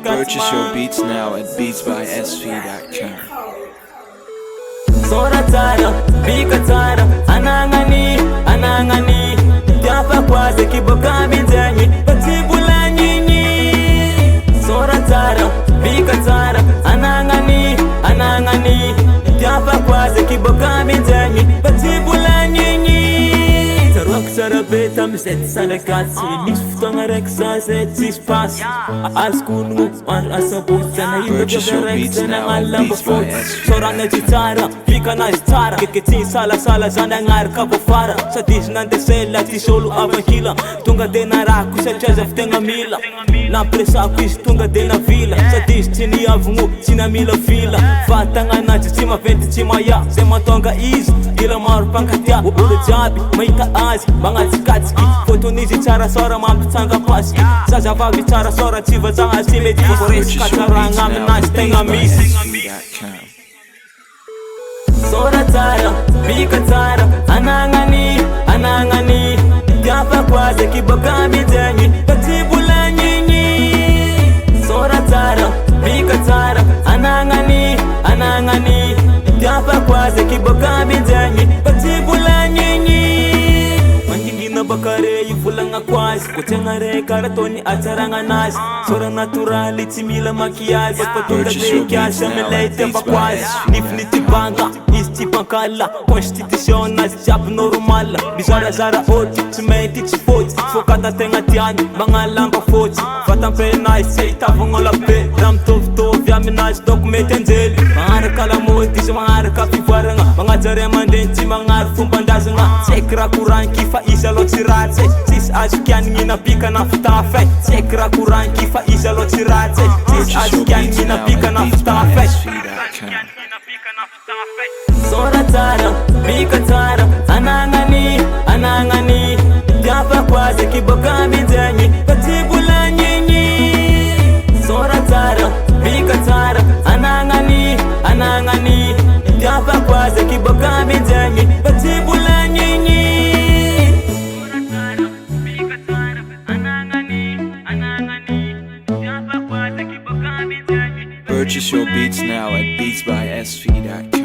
Purchase your beats now at beatsbysv.com. Sora tsara, bika tsara, anangani Tiapa kwaze kiboka binzenyi, patibula nyinyi Sora tsara, bika tsara, anangani Tiapa kwaze kiboka binzenyi, patibula nyinyi Tarok tsara beta miset sana katsi, nisftanga reksa seti spas Askunu, asabot sana Purchase your beats now at beatsbysv. Sora na tsara, bika na tsara Kikiti sala zana ngar kabofara Sa dis nante sela ti solo avankila Tunga de na raku sa chaza ftenga mila Na presa kuis tunga de na vila Sa dis tini avungu tina mila vila Vatanga na tima venti tima ya Sema tonga easy Ila maru pankatia Ule jabi maita azi Banga tsikatski Foto nizi tsara sora mampitanga paski Saza vavi tsara sora tiva zanga sime Tiva foresi katara ngami na stenga misi Sora tsara, bika tsara, anangani Tiapa kwaze kiboka binzenyi, patibula nyinyi Sora tsara, bika tsara, anangani Tiapa kwaze kiboka binzenyi, patibula nyinyi Mangingina bakare yifulanga kwazi Kutengare karatoni ataranga nazi Sora naturali timila makiazi Patunga zekia shamile tempa kwazi Nifniti banga Istipankala, constitution nas jab normal Bizara zara oti, cimenti chifoti Fokata tenga tiani, banga lamba foti Fatan pe nice, say tavungola pe Ram tov yaminaj, dokumete nzeli Mangare kala moti, mangare kapi varanga Manga jare mandenti, mangare fumbandazanga Sekra kuran kifa isa lo tiratse Sis ajikian ngina pika na futafe Sekra kuran kifa isa lo tiratse Sis ajikian ngina pika na futafe Sora tsara, bika tsara, anangani Tiapa kwaze kiboka binzenyi, patibula nyinyi Sora tsara, bika tsara, anangani Tiapa kwaze kiboka binzenyi, patibula nyinyi Bika tsara, anangani Tiapa kwaze kiboka binzenyi Purchase your beats now at beatsbysv.com.